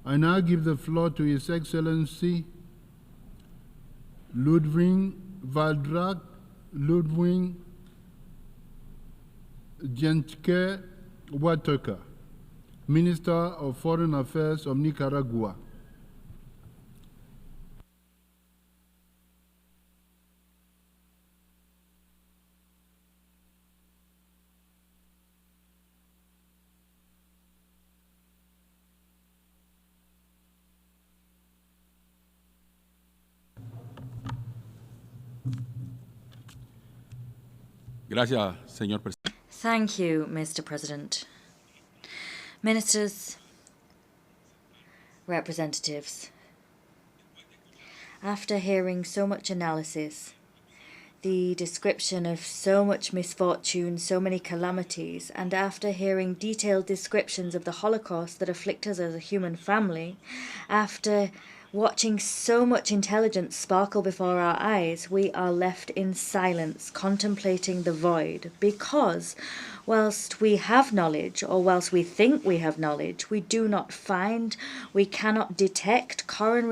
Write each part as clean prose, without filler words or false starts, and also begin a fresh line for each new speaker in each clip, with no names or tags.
I now give the floor to His Excellency Ludwing Valdrack, Ludwing Jaentschke Whitaker, Minister of Foreign Affairs of Nicaragua.
Gracias, señor presidente.
Thank you, Mr. President. Ministers, representatives, after hearing so much analysis, the description of so much misfortune, so many calamities, and after hearing detailed descriptions of the Holocaust that afflict us as a human family, after watching so much intelligence sparkle before our eyes, we are left in silence, contemplating the void, because whilst we have knowledge, or whilst we think we have knowledge, we do not find, we cannot detect common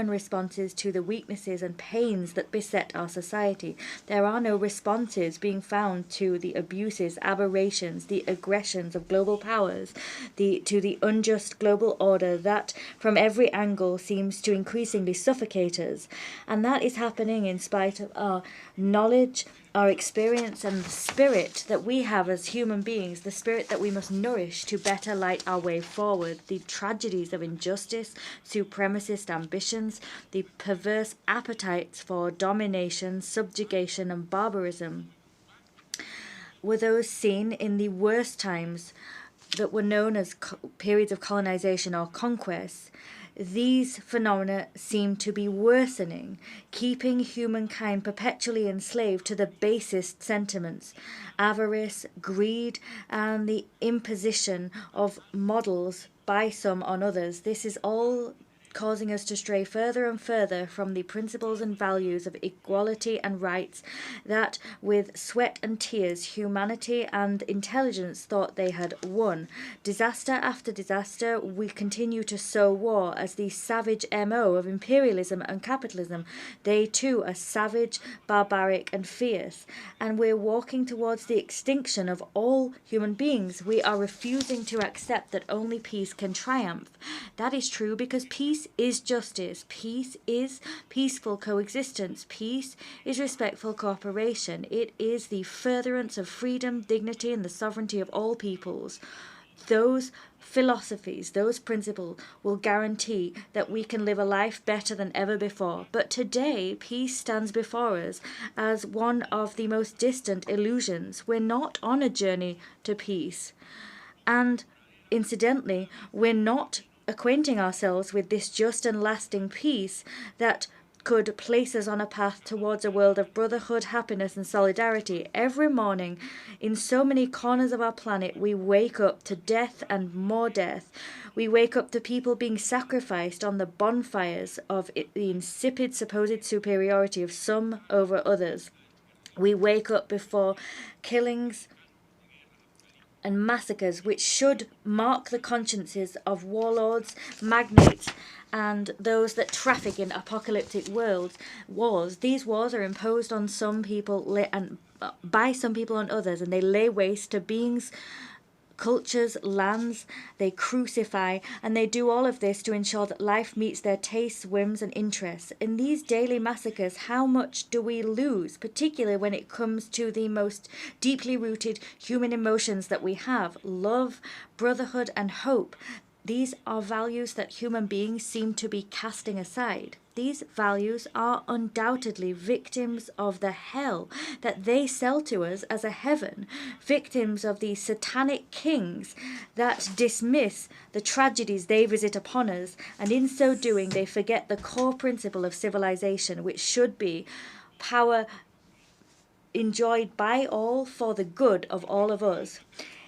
responses to the weaknesses and pains that beset our society. There are no responses being found to the abuses, aberrations, the aggressions of global powers, to the unjust global order that from every angle seems to increasingly suffocate us. And that is happening in spite of our knowledge, our experience, and the spirit that we have as human beings, the spirit that we must nourish to better light our way forward. The tragedies of injustice, supremacist ambitions, the perverse appetites for domination, subjugation, and barbarism were those seen in the worst times that were known as periods of colonization or conquest. These phenomena seem to be worsening, keeping humankind perpetually enslaved to the basest sentiments, avarice, greed, and the imposition of models by some on others. This is all causing us to stray further and further from the principles and values of equality and rights that, with sweat and tears, humanity and intelligence thought they had won. Disaster after disaster, we continue to sow war as the savage MO of imperialism and capitalism. They too are savage, barbaric, and fierce, and we're walking towards the extinction of all human beings. We are refusing to accept that only peace can triumph. That is true because peace is justice. Peace is peaceful coexistence. Peace is respectful cooperation. It is the furtherance of freedom, dignity, and the sovereignty of all peoples. Those philosophies, those principles will guarantee that we can live a life better than ever before. But today, peace stands before us as one of the most distant illusions. We're not on a journey to peace. And incidentally, we're not acquainting ourselves with this just and lasting peace that could place us on a path towards a world of brotherhood, happiness, and solidarity. Every morning, in so many corners of our planet, we wake up to death and more death. We wake up to people being sacrificed on the bonfires of the insipid supposed superiority of some over others. We wake up before killings and massacres which should mark the consciences of warlords, magnates, and those that traffic in apocalyptic wars. These wars are imposed on some people and by some people on others, and they lay waste to beings, cultures, lands. They crucify, and they do all of this to ensure that life meets their tastes, whims, and interests. In these daily massacres, how much do we lose, particularly when it comes to the most deeply rooted human emotions that we have: love, brotherhood, and hope? These are values that human beings seem to be casting aside. These values are undoubtedly victims of the hell that they sell to us as a heaven, victims of the satanic kings that dismiss the tragedies they visit upon us, and in so doing they forget the core principle of civilization, which should be power enjoyed by all for the good of all of us.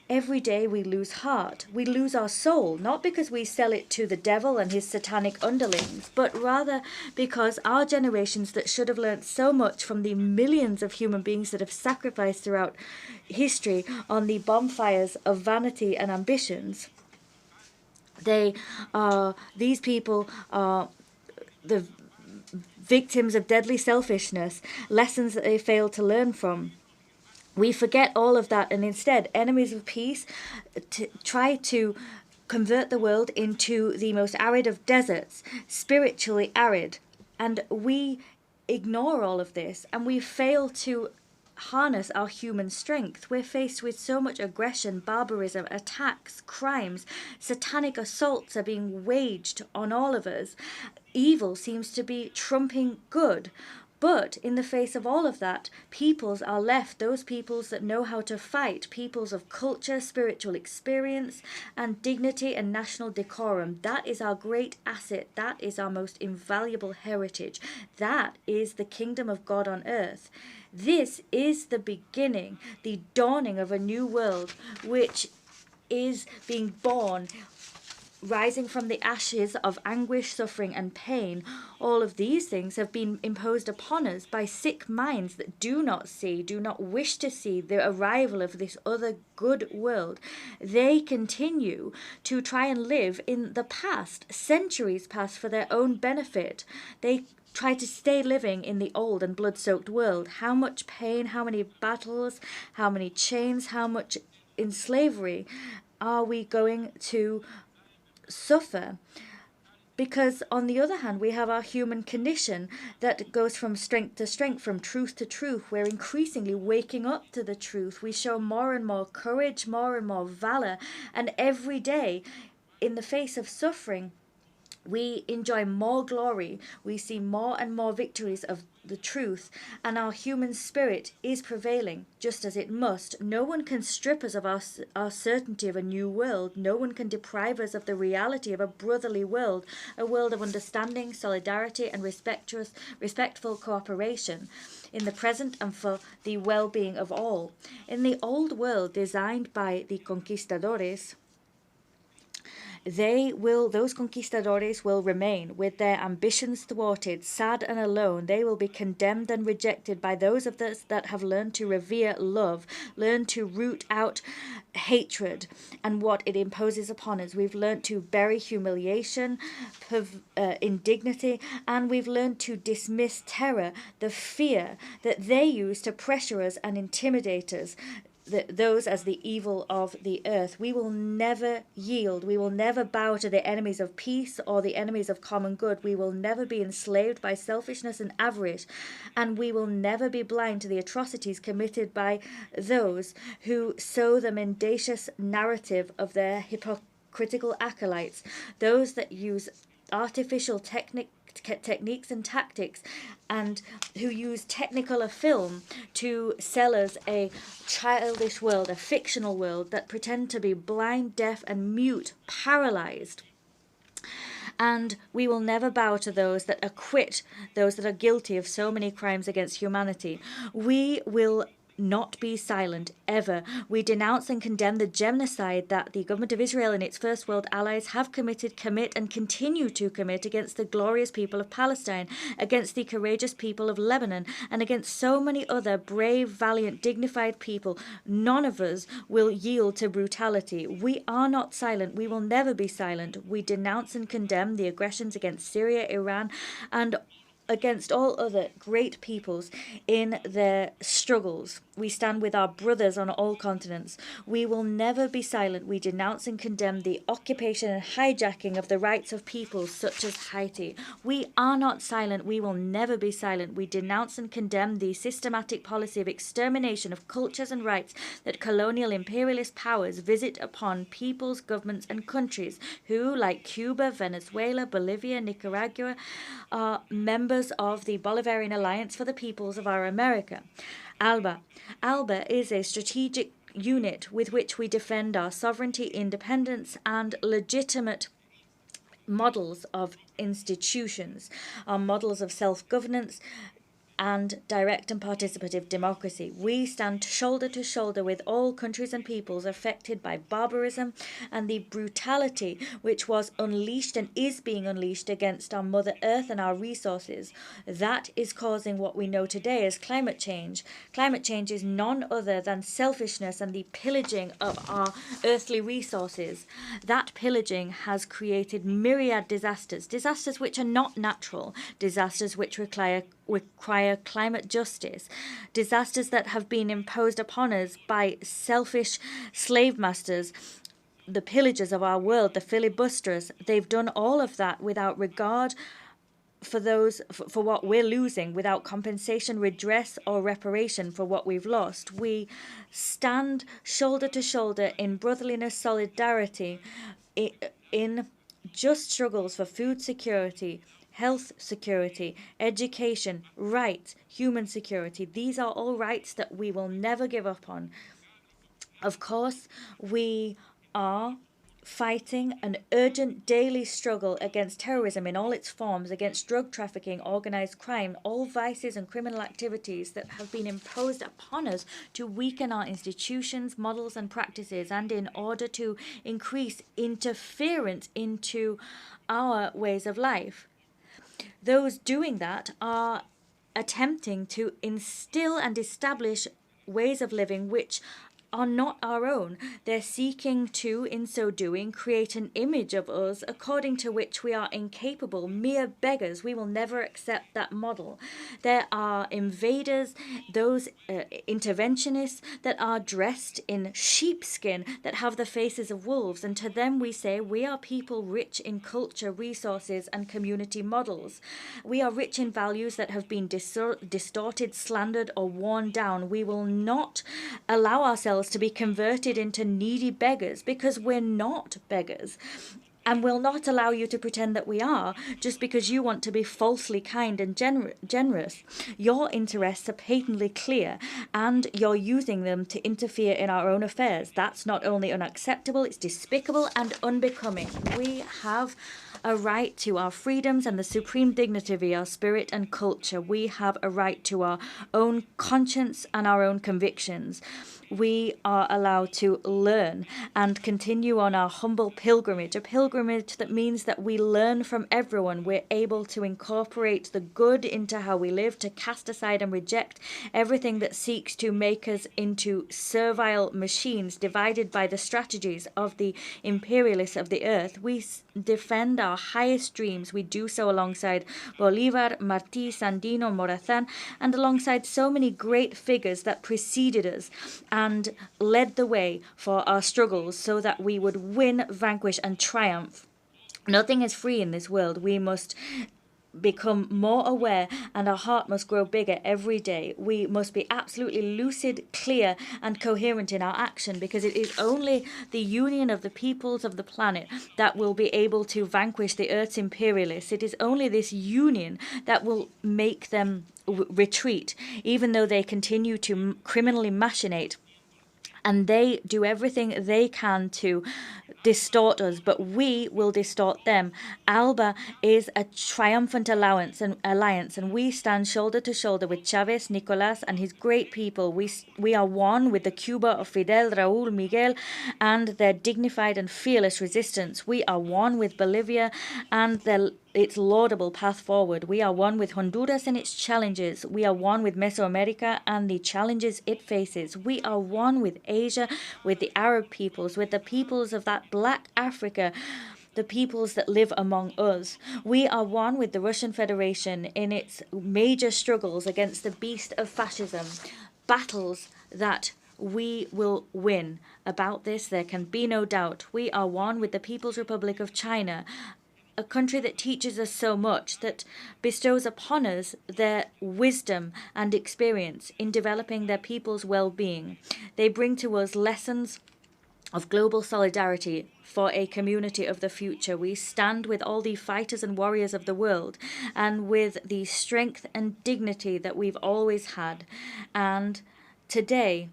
Every day we lose heart, we lose our soul, not because we sell it to the devil and his satanic underlings, but rather because our generations that should have learnt so much from the millions of human beings that have sacrificed throughout history on the bonfires of vanity and ambitions, These people are the victims of deadly selfishness, lessons that they fail to learn from. We forget all of that, and instead, enemies of peace try to convert the world into the most arid of deserts, spiritually arid. And we ignore all of this, and we fail to harness our human strength. We're faced with so much aggression, barbarism, attacks, crimes, satanic assaults are being waged on all of us. Evil seems to be trumping good. But in the face of all of that, peoples are left, those peoples that know how to fight, peoples of culture, spiritual experience, and dignity and national decorum. That is our great asset. That is our most invaluable heritage. That is the kingdom of God on earth. This is the beginning, the dawning of a new world, which is being born, rising from the ashes of anguish, suffering, and pain. All of these things have been imposed upon us by sick minds that do not see, do not wish to see the arrival of this other good world. They continue to try and live in the past, centuries past, for their own benefit. They try to stay living in the old and blood-soaked world. How much pain, how many battles, how many chains, how much in slavery are we going to suffer? Because on the other hand, we have our human condition that goes from strength to strength, from truth to truth. We're increasingly waking up to the truth. We show more and more courage, more and more valor, and every day, in the face of suffering, we enjoy more glory. We see more and more victories of the truth, and our human spirit is prevailing, just as it must. No one can strip us of our certainty of a new world. No one can deprive us of the reality of a brotherly world, a world of understanding, solidarity, and respectful cooperation in the present and for the well-being of all. In the old world designed by the conquistadores, those conquistadores will remain with their ambitions thwarted, sad and alone. They will be condemned and rejected by those of us that have learned to revere love, learned to root out hatred and what it imposes upon us. We've learned to bury humiliation, indignity, and we've learned to dismiss terror, the fear that they use to pressure us and intimidate us. Those as the evil of the earth. We will never yield. We will never bow to the enemies of peace or the enemies of common good. We will never be enslaved by selfishness and avarice, and we will never be blind to the atrocities committed by those who sow the mendacious narrative of their hypocritical acolytes, those that use artificial techniques and tactics, and who use technicolor film to sell us a childish world, a fictional world that pretend to be blind, deaf, and mute, paralyzed. And we will never bow to those that acquit those that are guilty of so many crimes against humanity. We will not be silent, ever. We denounce and condemn the genocide that the government of Israel and its First World allies have committed, commit, and continue to commit against the glorious people of Palestine, against the courageous people of Lebanon, and against so many other brave, valiant, dignified people. None of us will yield to brutality. We are not silent. We will never be silent. We denounce and condemn the aggressions against Syria, Iran, and against all other great peoples in their struggles. We stand with our brothers on all continents. We will never be silent. We denounce and condemn the occupation and hijacking of the rights of peoples such as Haiti. We are not silent. We will never be silent. We denounce and condemn the systematic policy of extermination of cultures and rights that colonial imperialist powers visit upon peoples, governments, and countries who, like Cuba, Venezuela, Bolivia, Nicaragua, are members of the Bolivarian Alliance for the Peoples of our America. ALBA. ALBA is a strategic unit with which we defend our sovereignty, independence, and legitimate models of institutions, our models of self-governance, and direct and participative democracy. We stand shoulder to shoulder with all countries and peoples affected by barbarism and the brutality which was unleashed and is being unleashed against our Mother Earth and our resources. That is causing what we know today as climate change. Climate change is none other than selfishness and the pillaging of our earthly resources. That pillaging has created myriad disasters which are not natural, disasters which require climate justice, disasters that have been imposed upon us by selfish slave masters, the pillagers of our world, the filibusterers. They've done all of that without regard for what we're losing, without compensation, redress, or reparation for what we've lost. We stand shoulder to shoulder in brotherliness, solidarity, in just struggles for food security, health security, education, rights, human security. These are all rights that we will never give up on. Of course, we are fighting an urgent daily struggle against terrorism in all its forms, against drug trafficking, organized crime, all vices and criminal activities that have been imposed upon us to weaken our institutions, models and practices, and in order to increase interference into our ways of life. Those doing that are attempting to instill and establish ways of living which are not our own. They're seeking to, in so doing, create an image of us according to which we are incapable, mere beggars. We will never accept that model. There are invaders, those interventionists that are dressed in sheepskin, that have the faces of wolves, and to them we say, we are people rich in culture, resources, and community models. We are rich in values that have been distorted, slandered, or worn down. We will not allow ourselves to be converted into needy beggars, because we're not beggars. And will not allow you to pretend that we are, just because you want to be falsely kind and generous. Your interests are patently clear, and you're using them to interfere in our own affairs. That's not only unacceptable, it's despicable and unbecoming. We have a right to our freedoms and the supreme dignity of our spirit and culture. We have a right to our own conscience and our own convictions. We are allowed to learn and continue on our humble pilgrimage, a pilgrimage that means that we learn from everyone. We're able to incorporate the good into how we live, to cast aside and reject everything that seeks to make us into servile machines divided by the strategies of the imperialists of the earth. We defend our highest dreams. We do so alongside Bolivar, Martí, Sandino, Morazán, and alongside so many great figures that preceded us and led the way for our struggles so that we would win, vanquish, and triumph. Nothing is free in this world. We must become more aware, and our heart must grow bigger every day. We must be absolutely lucid, clear, and coherent in our action, because it is only the union of the peoples of the planet that will be able to vanquish the Earth's imperialists. It is only this union that will make them retreat, even though they continue to criminally machinate. And they do everything they can to distort us, but we will distort them. ALBA is a triumphant alliance, and we stand shoulder to shoulder with Chavez, Nicolas, and his great people. We are one with the Cuba of Fidel, Raúl, Miguel, and their dignified and fearless resistance. We are one with Bolivia and its laudable path forward. We are one with Honduras and its challenges. We are one with Mesoamerica and the challenges it faces. We are one with Asia, with the Arab peoples, with the peoples of that black Africa, the peoples that live among us. We are one with the Russian Federation in its major struggles against the beast of fascism, battles that we will win. About this, there can be no doubt. We are one with the People's Republic of China, a country that teaches us so much, that bestows upon us their wisdom and experience in developing their people's well-being. They bring to us lessons of global solidarity for a community of the future. We stand with all the fighters and warriors of the world, and with the strength and dignity that we've always had. And today,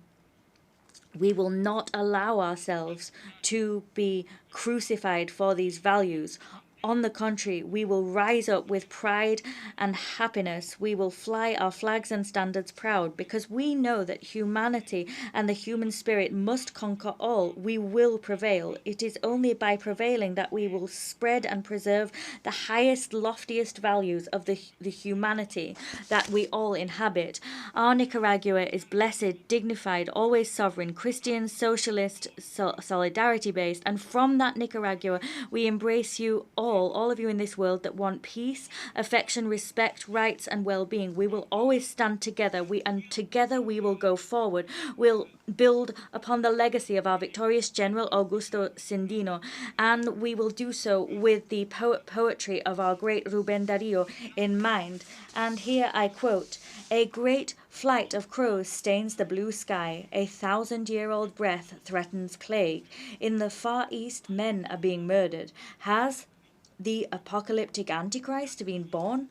we will not allow ourselves to be crucified for these values. On the contrary, we will rise up with pride and happiness. We will fly our flags and standards proud, because we know that humanity and the human spirit must conquer all. We will prevail. It is only by prevailing that we will spread and preserve the highest, loftiest values of the humanity that we all inhabit. Our Nicaragua is blessed, dignified, always sovereign, Christian, socialist, solidarity-based, and from that Nicaragua we embrace you all of you in this world that want peace, affection, respect, rights, and well-being. We will always stand together, and together we will go forward. We'll build upon the legacy of our victorious General Augusto Sandino, and we will do so with the poetry of our great Rubén Darío in mind. And here I quote, "A great flight of crows stains the blue sky. A 1,000-year-old breath threatens plague. In the Far East, men are being murdered. Has the apocalyptic Antichrist been born?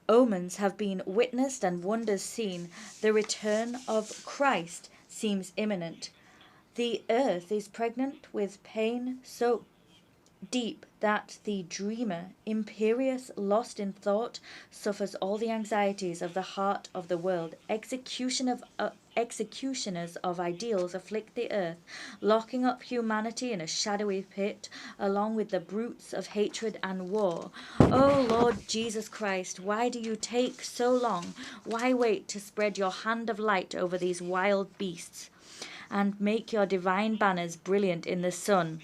Omens have been witnessed and wonders seen. The return of Christ seems imminent. The earth is pregnant with pain so deep that the dreamer, imperious, lost in thought, suffers all the anxieties of the heart of the world. Executioners of ideals afflict the earth, locking up humanity in a shadowy pit, along with the brutes of hatred and war. O Lord Jesus Christ, why do you take so long? Why wait to spread your hand of light over these wild beasts, and make your divine banners brilliant in the sun?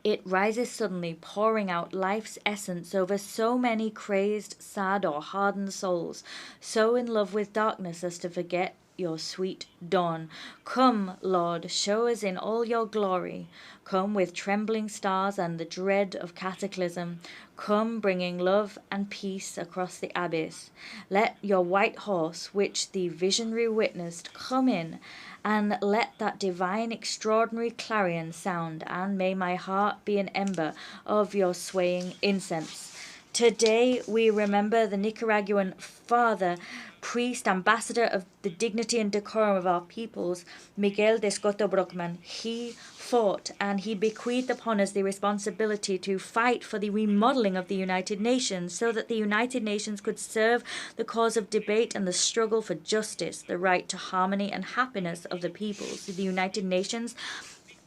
It rises suddenly, pouring out life's essence over so many crazed, sad, or hardened souls, so in love with darkness as to forget your sweet dawn. Come, Lord, show us in all your glory. Come with trembling stars and the dread of cataclysm. Come bringing love and peace across the abyss. Let your white horse, which the visionary witnessed, come in, and let that divine extraordinary clarion sound, and may my heart be an ember of your swaying incense." Today we remember the Nicaraguan father, priest, ambassador of the dignity and decorum of our peoples, Miguel de Escoto Brockman. He fought and he bequeathed upon us the responsibility to fight for the remodeling of the United Nations, so that the United Nations could serve the cause of debate and the struggle for justice, the right to harmony and happiness of the peoples. The United Nations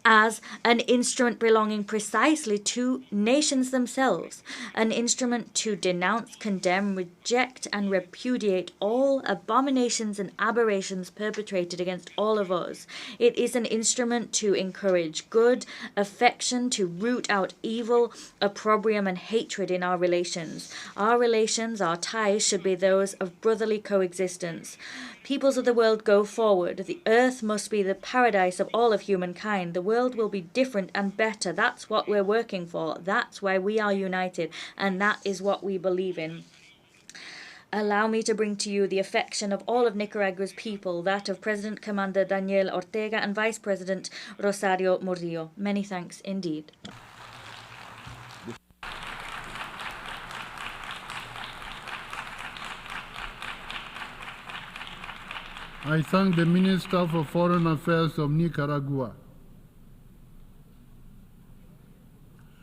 as an instrument belonging precisely to nations themselves, an instrument to denounce, condemn, reject, and repudiate all abominations and aberrations perpetrated against all of us. It is an instrument to encourage good, affection, to root out evil, opprobrium, and hatred in our relations. Our relations, our ties, should be those of brotherly coexistence. Peoples of the world, go forward. The earth must be the paradise of all of humankind. The world will be different and better. That's what we're working for. That's why we are united. And that is what we believe in. Allow me to bring to you the affection of all of Nicaragua's people, that of President Commander Daniel Ortega and Vice President Rosario Murillo. Many thanks indeed.
I thank the Minister for Foreign Affairs of Nicaragua.